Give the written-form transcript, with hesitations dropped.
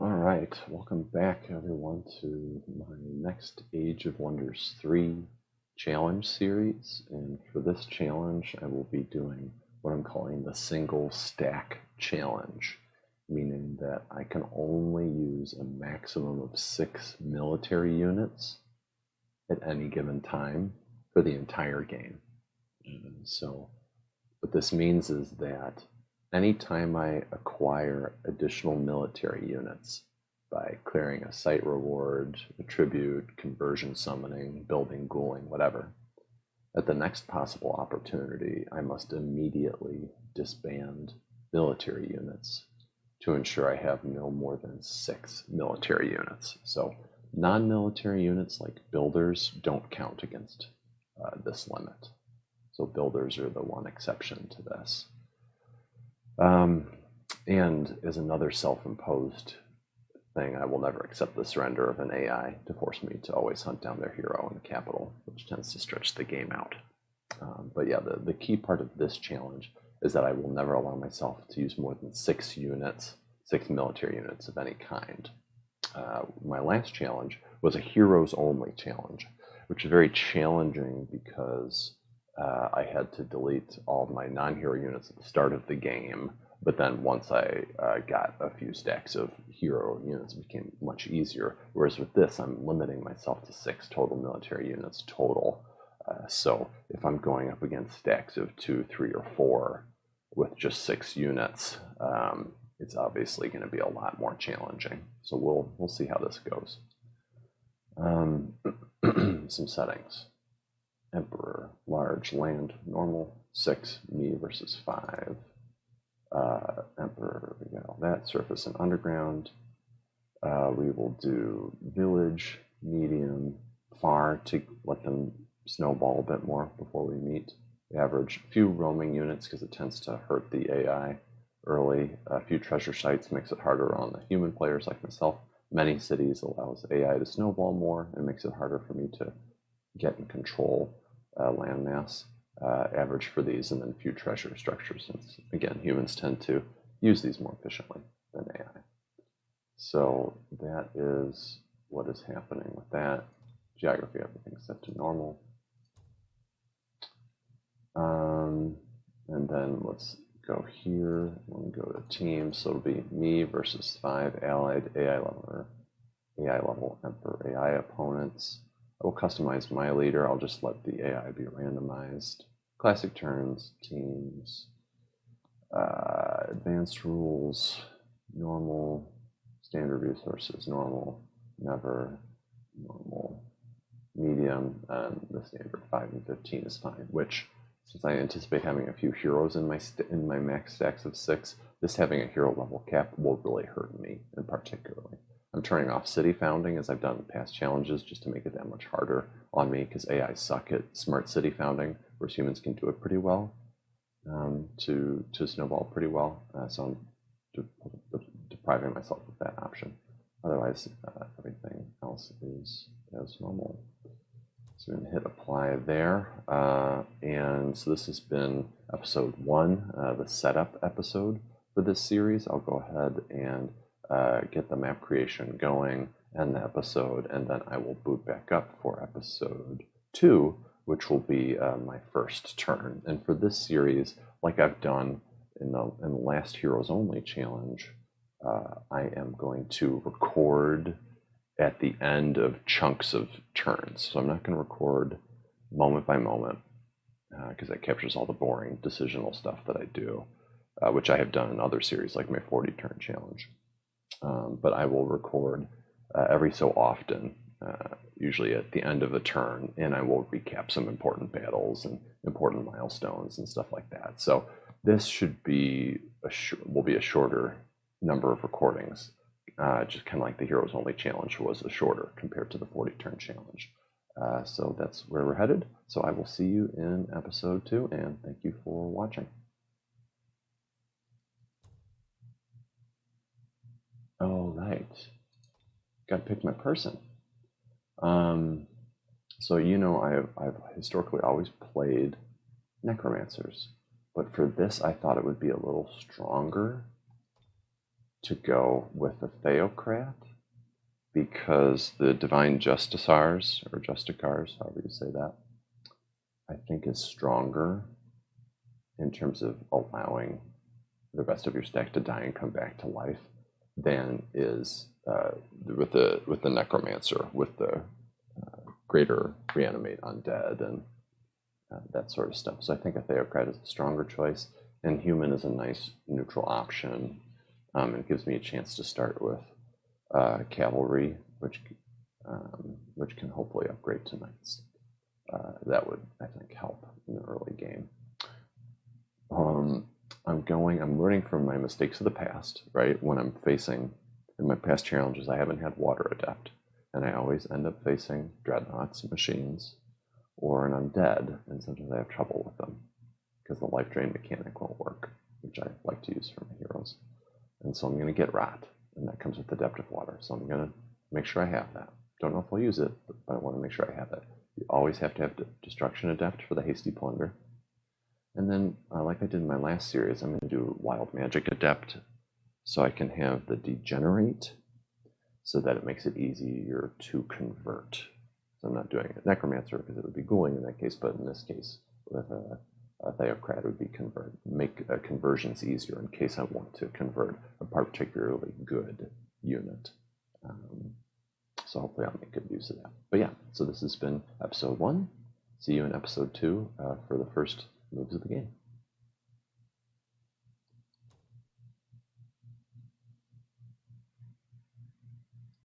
All right, welcome back everyone to my next Age of Wonders 3 challenge series. And for this challenge, I will be doing what I'm calling the single stack challenge, meaning that I can only use a maximum of 6 military units at any given time for the entire game. And so what this means is that anytime I acquire additional military units by clearing a site reward, a tribute, conversion summoning, building, ghouling, whatever, at the next possible opportunity, I must immediately disband military units to ensure I have no more than 6 military units. So non-military units like builders don't count against this limit. So builders are the one exception to this. And as another self-imposed thing, I will never accept the surrender of an AI to force me to always hunt down their hero in the capital, which tends to stretch the game out. But yeah, the key part of this challenge is that I will never allow myself to use more than 6 units, 6 military units of any kind. My last challenge was a heroes only challenge, which is very challenging because I had to delete all of my non-hero units at the start of the game, but then once I got a few stacks of hero units, it became much easier. Whereas with this, I'm limiting myself to 6 total military units total. So if I'm going up against stacks of 2, 3, or 4 with just 6 units, it's obviously going to be a lot more challenging. So we'll see how this goes. Some settings. Emperor, large, land, normal, 6, me versus 5. Emperor, we got all that, surface and underground. We will do village, medium, far to let them snowball a bit more before we meet. We average a few roaming units because it tends to hurt the AI early. A few treasure sites makes it harder on the human players like myself. Many cities allows AI to snowball more and makes it harder for me to get and control landmass. Average for these, and then a few treasure structures, since again humans tend to use these more efficiently than AI. So that is what is happening with that. Geography, everything's set to normal. And then let's go here and go to team. So it'll be me versus 5 allied AI level Emperor AI opponents. I will customize my leader. I'll just let the AI be randomized. Classic turns, teams, advanced rules, normal, standard resources, normal, never, normal, medium, and the standard 5 and 15 is fine, which, since I anticipate having a few heroes in my max stacks of 6, this having a hero level cap will really hurt me in particularly. I'm turning off city founding as I've done in past challenges just to make it that much harder on me, because AI suck at smart city founding, whereas humans can do it pretty well, to snowball pretty well. So I'm depriving myself of that option. Otherwise, everything else is as normal. So I'm going to hit apply there. And so this has been episode 1, the setup episode for this series. I'll go ahead and get the map creation going and the episode, and then I will boot back up for episode 2, which will be my first turn. And for this series, like I've done in the last Heroes Only challenge, I am going to record at the end of chunks of turns. So I'm not going to record moment by moment, because that captures all the boring decisional stuff that I do, which I have done in other series like my 40 turn challenge. But I will record every so often, usually at the end of a turn, and I will recap some important battles and important milestones and stuff like that. So this should be will be a shorter number of recordings, just kind of like the Heroes Only challenge was a shorter compared to the 40 turn challenge. So that's where we're headed. So I will see you in episode 2, and thank you for watching. All right, got to pick my person. So I've historically always played necromancers, but for this I thought it would be a little stronger to go with the Theocrat because the Divine Justicars, or Justicars, however you say that, I think is stronger in terms of allowing the rest of your stack to die and come back to life than is with the Necromancer, with the greater reanimate undead and that sort of stuff. So I think a Theocrat is a stronger choice, and Human is a nice neutral option. It gives me a chance to start with Cavalry, which can hopefully upgrade to Knights. That would, I think, help in the early game. I'm learning from my mistakes of the past, right? When I'm facing, in my past challenges, I haven't had Water Adept, and I always end up facing Dreadnoughts, machines, or an Undead, and sometimes I have trouble with them because the life drain mechanic won't work, which I like to use for my heroes. And so I'm going to get Rot, and that comes with Adept of Water, so I'm going to make sure I have that. Don't know if I'll use it, but I want to make sure I have it. You always have to have Destruction Adept for the Hasty Plunder. And then, like I did in my last series, I'm going to do Wild Magic Adept so I can have the Degenerate so that it makes it easier to convert. So I'm not doing a Necromancer because it would be ghouling in that case, but in this case, with a Theocrat, it would be make conversions easier in case I want to convert a particularly good unit. So hopefully I'll make good use of that. But yeah, so this has been episode 1. See you in episode 2 for the first moves of the game.